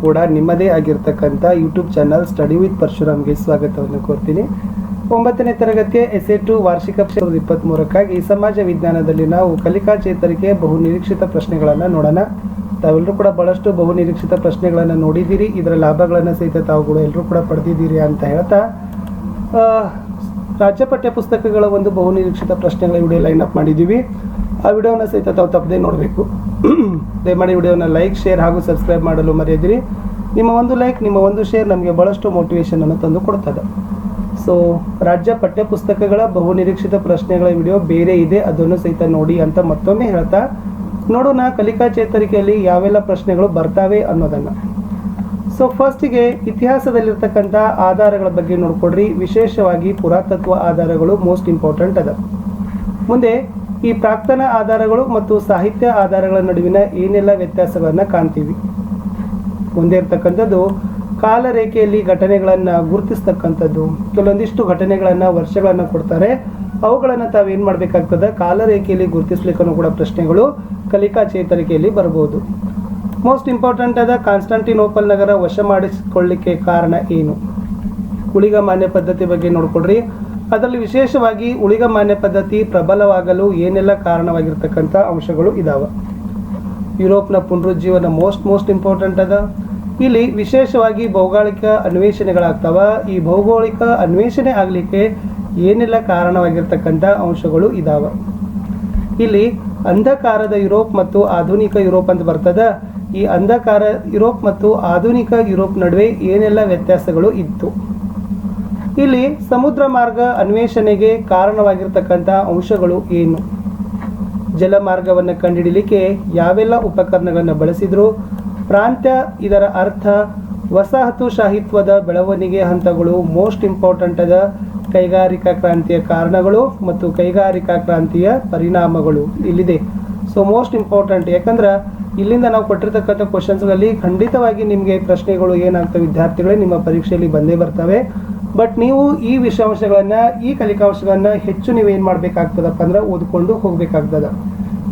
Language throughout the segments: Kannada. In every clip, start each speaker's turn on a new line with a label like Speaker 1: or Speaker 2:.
Speaker 1: ಕೂಡ ನಿಮ್ಮದೇ ಆಗಿರ್ತಕ್ಕಂಥ ಯೂಟ್ಯೂಬ್ ಚಾನಲ್ ಸ್ಟಡಿ ವಿತ್ ಪರಶುರಾಮ್ಗೆ ಸ್ವಾಗತವನ್ನು ಕೋರ್ತೀನಿ. 9ನೇ ತರಗತಿಯ ಎಸ್ಎ2 ವಾರ್ಷಿಕ 2023ಕ್ಕಾಗಿ ಸಮಾಜ ವಿಜ್ಞಾನದಲ್ಲಿ ನಾವು ಕಲಿಕಾ ಚೇತರಿಕೆ ಬಹು ನಿರೀಕ್ಷಿತ ಪ್ರಶ್ನೆಗಳನ್ನು ನೋಡೋಣ. ತಾವೆಲ್ಲರೂ ಕೂಡ ಬಹಳಷ್ಟು ಬಹು ನಿರೀಕ್ಷಿತ ಪ್ರಶ್ನೆಗಳನ್ನು ನೋಡಿದ್ದೀರಿ, ಇದರ ಲಾಭಗಳನ್ನು ಸಹಿತ ತಾವುಗಳು ಎಲ್ಲರೂ ಕೂಡ ಪಡೆದಿದ್ದೀರಿ ಅಂತ ಹೇಳ್ತಾ ರಾಜ್ಯ ಪಠ್ಯ ಪುಸ್ತಕಗಳ ಒಂದು ಬಹು ನಿರೀಕ್ಷಿತ ಪ್ರಶ್ನೆಗಳ ವಿಡಿಯೋ ಲೈನ್ ಅಪ್ ಮಾಡಿದ್ದೀವಿ. ಆ ವಿಡಿಯೋನ ಸಹಿತ ತಾವು ತಪ್ಪದೇ ನೋಡಬೇಕು. ದಯಮಾಡಿ ವಿಡಿಯೋನ ಲೈಕ್, ಶೇರ್ ಹಾಗೂ ಸಬ್ಸ್ಕ್ರೈಬ್ ಮಾಡಲು ಮರೆಯದಿರಿ. ನಿಮ್ಮ ಒಂದು ಲೈಕ್, ನಿಮ್ಮ ಒಂದು ಶೇರ್ ನಮಗೆ ಬಹಳಷ್ಟು ಮೋಟಿವೇಶನ್ ಅನ್ನು ತಂದು ಕೊಡ್ತದೆ. ಸೊ ರಾಜ್ಯ ಪಠ್ಯ ಪುಸ್ತಕಗಳ ಬಹು ನಿರೀಕ್ಷಿತ ಪ್ರಶ್ನೆಗಳ ವಿಡಿಯೋ ಬೇರೆ ಇದೆ, ಅದನ್ನು ಸಹಿತ ನೋಡಿ ಅಂತ ಮತ್ತೊಮ್ಮೆ ಹೇಳ್ತಾ ನೋಡೋಣ ಕಲಿಕಾ ಚೇತರಿಕೆಯಲ್ಲಿ ಯಾವೆಲ್ಲ ಪ್ರಶ್ನೆಗಳು ಬರ್ತಾವೆ ಅನ್ನೋದನ್ನು. ಸೊ ಫಸ್ಟಿಗೆ ಇತಿಹಾಸದಲ್ಲಿರ್ತಕ್ಕಂಥ ಆಧಾರಗಳ ಬಗ್ಗೆ ನೋಡ್ಕೊಡ್ರಿ. ವಿಶೇಷವಾಗಿ ಪುರಾತತ್ವ ಆಧಾರಗಳು ಮೋಸ್ಟ್ ಇಂಪಾರ್ಟೆಂಟ್ ಅದ. ಮುಂದೆ ಈ ಪ್ರಾಕ್ತನ ಆಧಾರಗಳು ಮತ್ತು ಸಾಹಿತ್ಯ ಆಧಾರಗಳ ನಡುವಿನ ಏನೆಲ್ಲ ವ್ಯತ್ಯಾಸಗಳನ್ನು ಕಾಣ್ತೀವಿ. ಮುಂದೆ ಇರ್ತಕ್ಕಂಥದ್ದು ಕಾಲರೇಖೆಯಲ್ಲಿ ಘಟನೆಗಳನ್ನು ಗುರುತಿಸ್ತಕ್ಕಂಥದ್ದು. ಕೆಲವೊಂದಿಷ್ಟು ಘಟನೆಗಳನ್ನು ವರ್ಷಗಳನ್ನು ಕೊಡ್ತಾರೆ, ಅವುಗಳನ್ನು ತಾವೇನು ಮಾಡಬೇಕಾಗ್ತದೆ, ಕಾಲರೇಖೆಯಲ್ಲಿ ಗುರುತಿಸ್ಲಿಕ್ಕೂ ಕೂಡ ಪ್ರಶ್ನೆಗಳು ಕಲಿಕಾ ಚೇತರಿಕೆಯಲ್ಲಿ ಬರ್ಬೋದು. ಮೋಸ್ಟ್ ಇಂಪಾರ್ಟೆಂಟ್ ಆದ ಕಾನ್ಸ್ಟಾಂಟಿನೋಪಲ್ ನಗರ ವಶ ಮಾಡಿಸಿಕೊಳ್ಳಿಕ್ಕೆ ಕಾರಣ ಏನು? ಉಳಿಗಮಾನ್ಯ ಪದ್ಧತಿ ಬಗ್ಗೆ ನೋಡ್ಕೊಡ್ರಿ. ಅದರಲ್ಲಿ ವಿಶೇಷವಾಗಿ ಉಳಿಗಮಾನ್ಯ ಪದ್ಧತಿ ಪ್ರಬಲವಾಗಲು ಏನೆಲ್ಲ ಕಾರಣವಾಗಿರ್ತಕ್ಕಂಥ ಅಂಶಗಳು ಇದಾವೆ. ಯುರೋಪ್ನ ಪುನರುಜ್ಜೀವನ ಮೋಸ್ಟ್ ಇಂಪಾರ್ಟೆಂಟ್ ಅದ. ಇಲ್ಲಿ ವಿಶೇಷವಾಗಿ ಭೌಗೋಳಿಕ ಅನ್ವೇಷಣೆಗಳಾಗ್ತಾವ. ಈ ಭೌಗೋಳಿಕ ಅನ್ವೇಷಣೆ ಆಗಲಿಕ್ಕೆ ಏನೆಲ್ಲ ಕಾರಣವಾಗಿರ್ತಕ್ಕಂಥ ಅಂಶಗಳು ಇದಾವೆ. ಇಲ್ಲಿ ಅಂಧಕಾರದ ಯುರೋಪ್ ಮತ್ತು ಆಧುನಿಕ ಯುರೋಪ್ ಅಂತ ಬರ್ತದ. ಈ ಅಂಧಕಾರ ಯುರೋಪ್ ಮತ್ತು ಆಧುನಿಕ ಯುರೋಪ್ ನಡುವೆ ಏನೆಲ್ಲ ವ್ಯತ್ಯಾಸಗಳು ಇತ್ತು. ಇಲ್ಲಿ ಸಮುದ್ರ ಮಾರ್ಗ ಅನ್ವೇಷಣೆಗೆ ಕಾರಣವಾಗಿರ್ತಕ್ಕಂಥ ಅಂಶಗಳು ಏನು? ಜಲಮಾರ್ಗವನ್ನು ಕಂಡುಹಿಡಲಿಕ್ಕೆ ಯಾವೆಲ್ಲ ಉಪಕರಣಗಳನ್ನು ಬಳಸಿದ್ರು? ಪ್ರಾಂತ್ಯ, ಇದರ ಅರ್ಥ, ವಸಾಹತುಶಾಹಿತ್ವದ ಬೆಳವಣಿಗೆ ಹಂತಗಳು ಮೋಸ್ಟ್ ಇಂಪಾರ್ಟೆಂಟ್ ಅದ. ಕೈಗಾರಿಕಾ ಕ್ರಾಂತಿಯ ಕಾರಣಗಳು ಮತ್ತು ಕೈಗಾರಿಕಾ ಕ್ರಾಂತಿಯ ಪರಿಣಾಮಗಳು ಇಲ್ಲಿದೆ. ಸೊ ಮೋಸ್ಟ್ ಇಂಪಾರ್ಟೆಂಟ್, ಯಾಕಂದ್ರೆ ಇಲ್ಲಿಂದ ನಾವು ಕೊಟ್ಟಿರ್ತಕ್ಕಂಥ ಕ್ವಶನ್ಸ್ಗಳಲ್ಲಿ ಖಂಡಿತವಾಗಿ ನಿಮಗೆ ಪ್ರಶ್ನೆಗಳು ಏನಾಗ್ತವೆ ವಿದ್ಯಾರ್ಥಿಗಳೇ, ನಿಮ್ಮ ಪರೀಕ್ಷೆಯಲ್ಲಿ ಬಂದೇ ಬರ್ತವೆ. ಬಟ್ ನೀವು ಈ ವಿಷಯಾಂಶಗಳನ್ನು, ಈ ಕಲಿಕಾಂಶಗಳನ್ನು ಹೆಚ್ಚು ನೀವೇನು ಮಾಡಬೇಕಾಗ್ತದಪ್ಪ ಅಂದ್ರೆ ಓದ್ಕೊಂಡು ಹೋಗಬೇಕಾಗ್ತದೆ.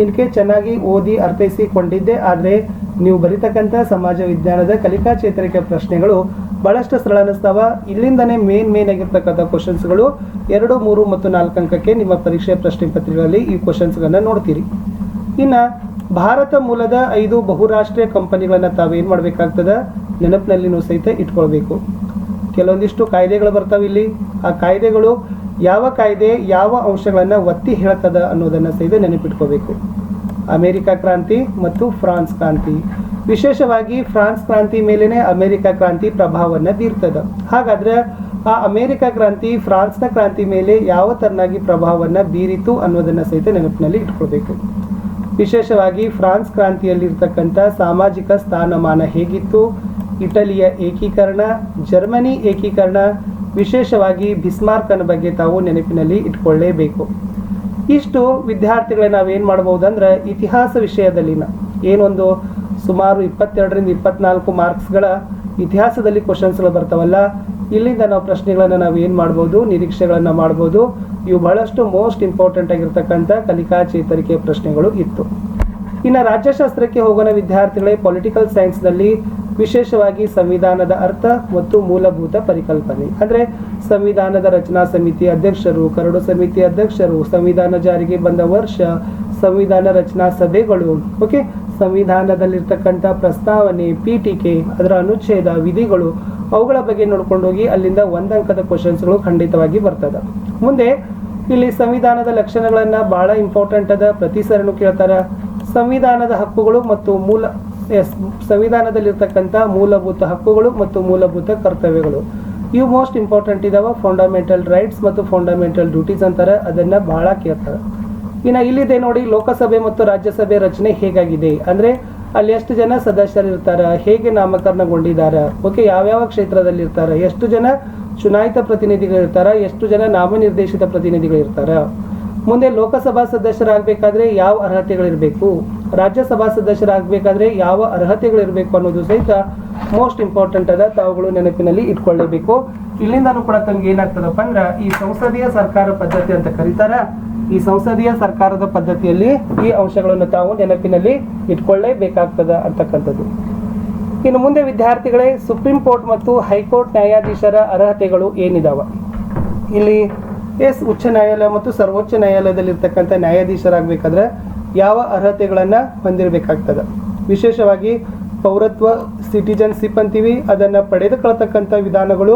Speaker 1: ಇದಕ್ಕೆ ಚೆನ್ನಾಗಿ ಓದಿ ಅರ್ಥೈಸಿಕೊಂಡಿದ್ದೆ ಆದರೆ ನೀವು ಬರೀತಕ್ಕಂಥ ಸಮಾಜ ವಿಜ್ಞಾನದ ಕಲಿಕಾ ಚೇತರಿಕೆ ಪ್ರಶ್ನೆಗಳು ಬಹಳಷ್ಟು ಸರಳ ಅನ್ನಿಸ್ತಾವ. ಇಲ್ಲಿಂದನೇ ಮೇನ್ ಆಗಿರ್ತಕ್ಕಂಥ ಕ್ವಶನ್ಸ್ಗಳು 2, 3 ಮತ್ತು 4 ಅಂಕಕ್ಕೆ ನಿಮ್ಮ ಪರೀಕ್ಷೆ ಪ್ರಶ್ನೆ ಪತ್ರಿಕೆಗಳಲ್ಲಿ ಈ ಕ್ವಶನ್ಸ್ಗಳನ್ನು ನೋಡ್ತೀರಿ. ಇನ್ನು ಭಾರತ ಮೂಲದ 5 ಬಹುರಾಷ್ಟ್ರೀಯ ಕಂಪನಿಗಳನ್ನು ತಾವೇನು ಮಾಡಬೇಕಾಗ್ತದೆ, ನೆನಪಿನಲ್ಲಿನೂ ಸಹಿತ ಇಟ್ಕೊಳ್ಬೇಕು. ಕೆಲವೊಂದಿಷ್ಟು ಕಾಯ್ದೆಗಳು ಬರ್ತಾವೆ ಇಲ್ಲಿ. ಆ ಕಾಯ್ದೆಗಳು ಯಾವ ಕಾಯ್ದೆ ಯಾವ ಅಂಶಗಳನ್ನು ಒತ್ತಿ ಹೇಳ್ತದ ಅನ್ನೋದನ್ನು ಸಹಿತ ನೆನಪಿಟ್ಕೋಬೇಕು. ಅಮೇರಿಕಾ ಕ್ರಾಂತಿ ಮತ್ತು ಫ್ರಾನ್ಸ್ ಕ್ರಾಂತಿ, ವಿಶೇಷವಾಗಿ ಫ್ರಾನ್ಸ್ ಕ್ರಾಂತಿ ಮೇಲೇನೆ ಅಮೇರಿಕಾ ಕ್ರಾಂತಿ ಪ್ರಭಾವವನ್ನು ಬೀರ್ತದೆ. ಹಾಗಾದ್ರೆ ಆ ಅಮೇರಿಕಾ ಕ್ರಾಂತಿ ಫ್ರಾನ್ಸ್ನ ಕ್ರಾಂತಿ ಮೇಲೆ ಯಾವ ತರನಾಗಿ ಪ್ರಭಾವವನ್ನು ಬೀರಿತು ಅನ್ನೋದನ್ನು ಸಹಿತ ನೆನಪಿನಲ್ಲಿ ಇಟ್ಕೊಳ್ಬೇಕು. ವಿಶೇಷವಾಗಿ ಫ್ರಾನ್ಸ್ ಕ್ರಾಂತಿಯಲ್ಲಿರ್ತಕ್ಕಂಥ ಸಾಮಾಜಿಕ ಸ್ಥಾನಮಾನ ಹೇಗಿತ್ತು, ಇಟಲಿಯ ಏಕೀಕರಣ, ಜರ್ಮನಿ ಏಕೀಕರಣ, ವಿಶೇಷವಾಗಿ ಬಿಸ್ಮಾರ್ಕನ ಬಗ್ಗೆ ತಾವು ನೆನಪಿನಲ್ಲಿ ಇಟ್ಕೊಳ್ಳೇಬೇಕು. ಇಷ್ಟು ವಿದ್ಯಾರ್ಥಿಗಳನ್ನ ನಾವೇನು ಮಾಡ್ಬೋದು ಅಂದ್ರೆ ಇತಿಹಾಸ ವಿಷಯದಲ್ಲಿನ ಏನೊಂದು ಸುಮಾರು 22ರಿಂದ 24 ಮಾರ್ಕ್ಸ್ಗಳ ಇತಿಹಾಸದಲ್ಲಿ ಕ್ವಶನ್ಸ್ಗಳು ಬರ್ತಾವಲ್ಲ, ಇಲ್ಲಿಂದ ನಾವು ಪ್ರಶ್ನೆಗಳನ್ನು ನಾವು ಏನು ಮಾಡ್ಬೋದು, ನಿರೀಕ್ಷೆಗಳನ್ನು ಮಾಡ್ಬೋದು. ಇವು ಬಹಳಷ್ಟು ಮೋಸ್ಟ್ ಇಂಪಾರ್ಟೆಂಟ್ ಆಗಿರ್ತಕ್ಕಂಥ ಕಲಿಕಾ ಚೇತರಿಕೆ ಪ್ರಶ್ನೆಗಳು ಇತ್ತು. ಇನ್ನು ರಾಜ್ಯಶಾಸ್ತ್ರಕ್ಕೆ ಹೋಗೋಣ ವಿದ್ಯಾರ್ಥಿಗಳೇ. ಪೊಲಿಟಿಕಲ್ ಸೈನ್ಸ್ನಲ್ಲಿ ವಿಶೇಷವಾಗಿ ಸಂವಿಧಾನದ ಅರ್ಥ ಮತ್ತು ಮೂಲಭೂತ ಪರಿಕಲ್ಪನೆ, ಅಂದರೆ ಸಂವಿಧಾನದ ರಚನಾ ಸಮಿತಿ ಅಧ್ಯಕ್ಷರು, ಕರಡು ಸಮಿತಿ ಅಧ್ಯಕ್ಷರು, ಸಂವಿಧಾನ ಜಾರಿಗೆ ಬಂದ ವರ್ಷ, ಸಂವಿಧಾನ ರಚನಾ ಸಭೆಗಳು, ಓಕೆ, ಸಂವಿಧಾನದಲ್ಲಿರ್ತಕ್ಕಂಥ ಪ್ರಸ್ತಾವನೆ, ಪೀಠಿಕೆ, ಅದರ ಅನುಚ್ಛೇದ, ವಿಧಿಗಳು, ಅವುಗಳ ಬಗ್ಗೆ ನೋಡ್ಕೊಂಡು ಹೋಗಿ ಅಲ್ಲಿಂದ 1 ಅಂಕದ ಕ್ವಶನ್ಸ್ಗಳು ಖಂಡಿತವಾಗಿ ಬರ್ತದೆ. ಮುಂದೆ ಇಲ್ಲಿ ಸಂವಿಧಾನದ ಲಕ್ಷಣಗಳನ್ನು ಬಹಳ ಇಂಪಾರ್ಟೆಂಟ್ ಅದ, ಪ್ರತಿ ಸರನು ಕೇಳ್ತಾರ. ಸಂವಿಧಾನದ ಹಕ್ಕುಗಳು ಮತ್ತು ಸಂವಿಧಾನದಲ್ಲಿರ್ತಕ್ಕಂಥ ಮೂಲಭೂತ ಹಕ್ಕುಗಳು ಮತ್ತು ಮೂಲಭೂತ ಕರ್ತವ್ಯಗಳು, ಇವು ಮೋಸ್ಟ್ ಇಂಪಾರ್ಟೆಂಟ್ ಇದಾವೆ. ಫೌಂಡಮೆಂಟಲ್ ರೈಟ್ಸ್ ಮತ್ತು ಫೌಂಡಮೆಂಟಲ್ ಡ್ಯೂಟೀಸ್ ಅಂತಾರೆ, ಅದನ್ನು ಬಹಳ ಕೇಳ್ತಾರೆ. ಇನ್ನು ಇಲ್ಲಿದೆ ನೋಡಿ, ಲೋಕಸಭೆ ಮತ್ತು ರಾಜ್ಯಸಭೆ ರಚನೆ ಹೇಗಾಗಿದೆ, ಅಂದರೆ ಅಲ್ಲಿ ಎಷ್ಟು ಜನ ಸದಸ್ಯರು ಇರ್ತಾರೆ, ಹೇಗೆ ನಾಮಕರಣಗೊಂಡಿದ್ದಾರೆ, ಓಕೆ, ಯಾವ್ಯಾವ ಕ್ಷೇತ್ರದಲ್ಲಿ ಇರ್ತಾರೆ, ಎಷ್ಟು ಜನ ಚುನಾಯಿತ ಪ್ರತಿನಿಧಿಗಳಿರ್ತಾರೆ, ಎಷ್ಟು ಜನ ನಾಮನಿರ್ದೇಶಿತ ಪ್ರತಿನಿಧಿಗಳಿರ್ತಾರೆ. ಮುಂದೆ ಲೋಕಸಭಾ ಸದಸ್ಯರಾಗಬೇಕಾದ್ರೆ ಯಾವ ಅರ್ಹತೆಗಳಿರಬೇಕು, ರಾಜ್ಯಸಭಾ ಸದಸ್ಯರಾಗಬೇಕಾದ್ರೆ ಯಾವ ಅರ್ಹತೆಗಳಿರಬೇಕು ಅನ್ನೋದು ಸಹಿತ ಮೋಸ್ಟ್ ಇಂಪಾರ್ಟೆಂಟ್ ಅದ. ತಾವುಗಳು ನೆನಪಿನಲ್ಲಿ ಇಟ್ಕೊಳ್ಳೇಬೇಕು. ಇಲ್ಲಿಂದನೂ ಕೂಡ ತಮ್ಗೆ ಏನಾಗ್ತದಪ್ಪ ಅಂದ್ರೆ ಈ ಸಂಸದೀಯ ಸರ್ಕಾರ ಪದ್ಧತಿ ಅಂತ ಕರೀತಾರ. ಈ ಸಂಸದೀಯ ಸರ್ಕಾರದ ಪದ್ಧತಿಯಲ್ಲಿ ಈ ಅಂಶಗಳನ್ನು ತಾವು ನೆನಪಿನಲ್ಲಿ ಇಟ್ಕೊಳ್ಳೇಬೇಕಾಗ್ತದ ಅಂತಕ್ಕಂಥದ್ದು. ಇನ್ನು ಮುಂದೆ ವಿದ್ಯಾರ್ಥಿಗಳೇ, ಸುಪ್ರೀಂ ಕೋರ್ಟ್ ಮತ್ತು ಹೈಕೋರ್ಟ್ ನ್ಯಾಯಾಧೀಶರ ಅರ್ಹತೆಗಳು ಏನಿದಾವ? ಇಲ್ಲಿ ಉಚ್ಚ ನ್ಯಾಯಾಲಯ ಮತ್ತು ಸರ್ವೋಚ್ಚ ನ್ಯಾಯಾಲಯದಲ್ಲಿರ್ತಕ್ಕಂಥ ನ್ಯಾಯಾಧೀಶರಾಗಬೇಕಾದ್ರೆ ಯಾವ ಅರ್ಹತೆಗಳನ್ನು ಹೊಂದಿರಬೇಕಾಗ್ತದೆ? ವಿಶೇಷವಾಗಿ ಪೌರತ್ವ, ಸಿಟಿಜನ್ಶಿಪ್ ಅಂತೀವಿ, ಅದನ್ನು ಪಡೆದುಕೊಳ್ತಕ್ಕಂಥ ವಿಧಾನಗಳು,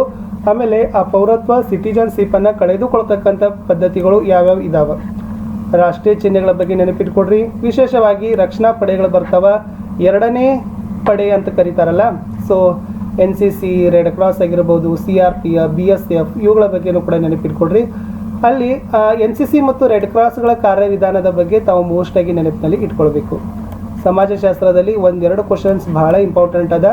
Speaker 1: ಆಮೇಲೆ ಆ ಪೌರತ್ವ ಸಿಟಿಜನ್ಶಿಪ್ಪನ್ನು ಕಳೆದುಕೊಳ್ತಕ್ಕಂಥ ಪದ್ಧತಿಗಳು ಯಾವ್ಯಾವ ಇದಾವೆ. ರಾಷ್ಟ್ರೀಯ ಚಿಹ್ನೆಗಳ ಬಗ್ಗೆ ನೆನಪಿಟ್ಕೊಡ್ರಿ. ವಿಶೇಷವಾಗಿ ರಕ್ಷಣಾ ಪಡೆಗಳು ಬರ್ತಾವ, 2ನೇ ಪಡೆ ಅಂತ ಕರೀತಾರಲ್ಲ. ಸೊ NCC, ರೆಡ್ ಕ್ರಾಸ್ ಆಗಿರ್ಬೋದು, CRPF, BSF ಇವುಗಳ ಬಗ್ಗೆನೂ ಕೂಡ ನೆನಪಿಟ್ಕೊಡ್ರಿ. ಅಲ್ಲಿ NCC ಮತ್ತು ರೆಡ್ ಕ್ರಾಸ್ಗಳ ಕಾರ್ಯವಿಧಾನದ ಬಗ್ಗೆ ತಾವು ಮೋಸ್ಟಾಗಿ ನೆನಪಿನಲ್ಲಿ ಇಟ್ಕೊಳ್ಬೇಕು. ಸಮಾಜಶಾಸ್ತ್ರದಲ್ಲಿ 1-2 ಕ್ವಶನ್ಸ್ ಬಹಳ ಇಂಪಾರ್ಟೆಂಟ್ ಅದ.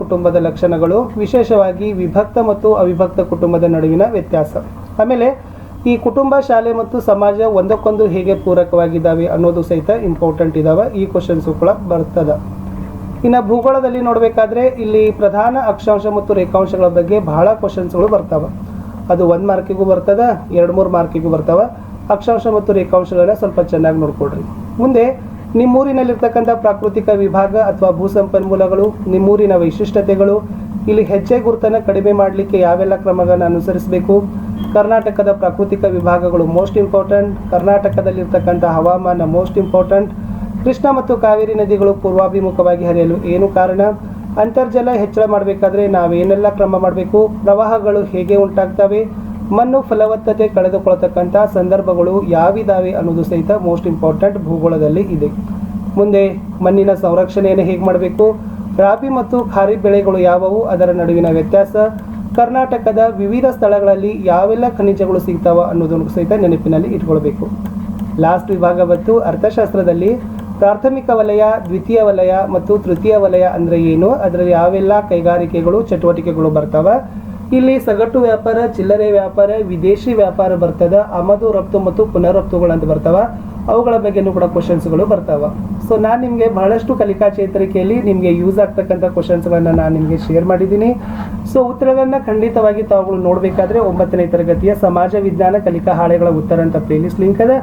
Speaker 1: ಕುಟುಂಬದ ಲಕ್ಷಣಗಳು, ವಿಶೇಷವಾಗಿ ವಿಭಕ್ತ ಮತ್ತು ಅವಿಭಕ್ತ ಕುಟುಂಬದ ನಡುವಿನ ವ್ಯತ್ಯಾಸ, ಆಮೇಲೆ ಈ ಕುಟುಂಬ, ಶಾಲೆ ಮತ್ತು ಸಮಾಜ ಒಂದಕ್ಕೊಂದು ಹೇಗೆ ಪೂರಕವಾಗಿದ್ದಾವೆ ಅನ್ನೋದು ಸಹಿತ ಇಂಪಾರ್ಟೆಂಟ್ ಇದಾವೆ. ಈ ಕ್ವಶನ್ಸು ಕೂಡ ಬರ್ತದೆ. ಇನ್ನು ಭೂಗೋಳದಲ್ಲಿ ನೋಡಬೇಕಾದ್ರೆ ಇಲ್ಲಿ ಪ್ರಧಾನ ಅಕ್ಷಾಂಶ ಮತ್ತು ರೇಖಾಂಶಗಳ ಬಗ್ಗೆ ಬಹಳ ಕ್ವಶನ್ಸ್ಗಳು ಬರ್ತಾವೆ. ಅದು 1 ಮಾರ್ಕಿಗೂ ಬರ್ತದೆ, 2-3 ಮಾರ್ಕಿಗೂ ಬರ್ತಾವೆ. ಅಕ್ಷಾಂಶ ಮತ್ತು ರೇಖಾಂಶಗಳನ್ನ ಸ್ವಲ್ಪ ಚೆನ್ನಾಗಿ ನೋಡ್ಕೊಡ್ರಿ. ಮುಂದೆ ನಿಮ್ಮೂರಿನಲ್ಲಿರ್ತಕ್ಕಂಥ ಪ್ರಾಕೃತಿಕ ವಿಭಾಗ ಅಥವಾ ಭೂ ಸಂಪನ್ಮೂಲಗಳು, ನಿಮ್ಮೂರಿನ ವೈಶಿಷ್ಟ್ಯತೆಗಳು, ಇಲ್ಲಿ ಹೆಜ್ಜೆ ಗುರುತನ್ನು ಕಡಿಮೆ ಮಾಡಲಿಕ್ಕೆ ಯಾವೆಲ್ಲ ಕ್ರಮಗಳನ್ನು ಅನುಸರಿಸಬೇಕು, ಕರ್ನಾಟಕದ ಪ್ರಾಕೃತಿಕ ವಿಭಾಗಗಳು ಮೋಸ್ಟ್ ಇಂಪಾರ್ಟೆಂಟ್, ಕರ್ನಾಟಕದಲ್ಲಿರ್ತಕ್ಕಂಥ ಹವಾಮಾನ ಮೋಸ್ಟ್ ಇಂಪಾರ್ಟೆಂಟ್, ಕೃಷ್ಣ ಮತ್ತು ಕಾವೇರಿ ನದಿಗಳು ಪೂರ್ವಾಭಿಮುಖವಾಗಿ ಹರಿಯಲು ಏನು ಕಾರಣ, ಅಂತರ್ಜಲ ಹೆಚ್ಚಳ ಮಾಡಬೇಕಾದ್ರೆ ನಾವೇನೆಲ್ಲ ಕ್ರಮ ಮಾಡಬೇಕು, ಪ್ರವಾಹಗಳು ಹೇಗೆ ಉಂಟಾಗ್ತವೆ, ಮಣ್ಣು ಫಲವತ್ತತೆ ಕಳೆದುಕೊಳ್ತಕ್ಕಂಥ ಸಂದರ್ಭಗಳು ಯಾವಿದಾವೆ ಅನ್ನೋದು ಸಹಿತ ಮೋಸ್ಟ್ ಇಂಪಾರ್ಟೆಂಟ್ ಭೂಗೋಳದಲ್ಲಿ ಇದೆ. ಮುಂದೆ ಮಣ್ಣಿನ ಸಂರಕ್ಷಣೆಯನ್ನು ಹೇಗೆ ಮಾಡಬೇಕು, ರಾಬಿ ಮತ್ತು ಖಾರಿಫ್ ಬೆಳೆಗಳು ಯಾವುವು, ಅದರ ನಡುವಿನ ವ್ಯತ್ಯಾಸ, ಕರ್ನಾಟಕದ ವಿವಿಧ ಸ್ಥಳಗಳಲ್ಲಿ ಯಾವೆಲ್ಲ ಖನಿಜಗಳು ಸಿಗ್ತಾವ ಅನ್ನೋದನ್ನು ಸಹಿತ ನೆನಪಿನಲ್ಲಿ ಇಟ್ಕೊಳ್ಬೇಕು. ಲಾಸ್ಟ್ ವಿಭಾಗ ಬಂತು ಅರ್ಥಶಾಸ್ತ್ರದಲ್ಲಿ ಪ್ರಾಥಮಿಕ ವಲಯ, ದ್ವಿತೀಯ ವಲಯ ಮತ್ತು ತೃತೀಯ ವಲಯ ಅಂದರೆ ಏನು, ಅದರಲ್ಲಿ ಯಾವೆಲ್ಲ ಕೈಗಾರಿಕೆಗಳು, ಚಟುವಟಿಕೆಗಳು ಬರ್ತಾವ. ಇಲ್ಲಿ ಸಗಟು ವ್ಯಾಪಾರ, ಚಿಲ್ಲರೆ ವ್ಯಾಪಾರ, ವಿದೇಶಿ ವ್ಯಾಪಾರ ಬರ್ತದ, ಆಮದು ರಫ್ತು ಮತ್ತು ಪುನರಫ್ತುಗಳು ಅಂತ ಬರ್ತಾವ. ಅವುಗಳ ಬಗ್ಗೆನೂ ಕೂಡ ಕ್ವಶನ್ಸ್ಗಳು ಬರ್ತಾವ. ಸೊ ನಾನು ನಿಮಗೆ ಬಹಳಷ್ಟು ಕಲಿಕಾ ಚೇತರಿಕೆಯಲ್ಲಿ ನಿಮಗೆ ಯೂಸ್ ಆಗ್ತಕ್ಕಂಥ ಕ್ವಶನ್ಸ್ಗಳನ್ನು ನಾನು ನಿಮಗೆ ಶೇರ್ ಮಾಡಿದ್ದೀನಿ. ಸೊ ಉತ್ತರಗಳನ್ನು ಖಂಡಿತವಾಗಿ ತಾವುಗಳು ನೋಡಬೇಕಾದ್ರೆ 9ನೇ ತರಗತಿಯ ಸಮಾಜ ವಿಜ್ಞಾನ ಕಲಿಕಾ ಹಾಳೆಗಳ ಉತ್ತರ ಅಂತ ಪ್ಲೇಲಿಸ್ಟ್ ಲಿಂಕ್ ಅದ,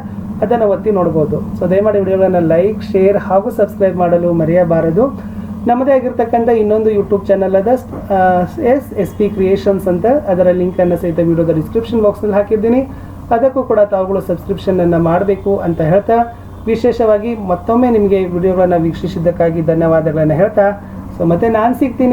Speaker 1: ಅದನ್ನು ಒತ್ತಿ ನೋಡ್ಬೋದು. ಸೊ ದಯಮಾಡಿ ವಿಡಿಯೋಗಳನ್ನು ಲೈಕ್, ಶೇರ್ ಹಾಗೂ ಸಬ್ಸ್ಕ್ರೈಬ್ ಮಾಡಲು ಮರೆಯಬಾರದು. ನಮ್ಮದೇ ಆಗಿರ್ತಕ್ಕಂಥ ಇನ್ನೊಂದು ಯೂಟ್ಯೂಬ್ ಚಾನಲ್ ಅದ SP ಕ್ರಿಯೇಷನ್ಸ್ ಅಂತ, ಅದರ ಲಿಂಕನ್ನು ಸಹಿತ ವಿಡಿಯೋದ ಡಿಸ್ಕ್ರಿಪ್ಷನ್ ಬಾಕ್ಸ್ನಲ್ಲಿ ಹಾಕಿದ್ದೀನಿ. ಅದಕ್ಕೂ ಕೂಡ ತಾವುಗಳು ಸಬ್ಸ್ಕ್ರಿಪ್ಷನನ್ನು ಮಾಡಬೇಕು ಅಂತ ಹೇಳ್ತಾ, ವಿಶೇಷವಾಗಿ ಮತ್ತೊಮ್ಮೆ ನಿಮಗೆ ವಿಡಿಯೋಗಳನ್ನು ವೀಕ್ಷಿಸಿದ್ದಕ್ಕಾಗಿ ಧನ್ಯವಾದಗಳನ್ನು ಹೇಳ್ತಾ, ಸೊ ಮತ್ತೆ ನಾನು ಸಿಗ್ತೀನಿ.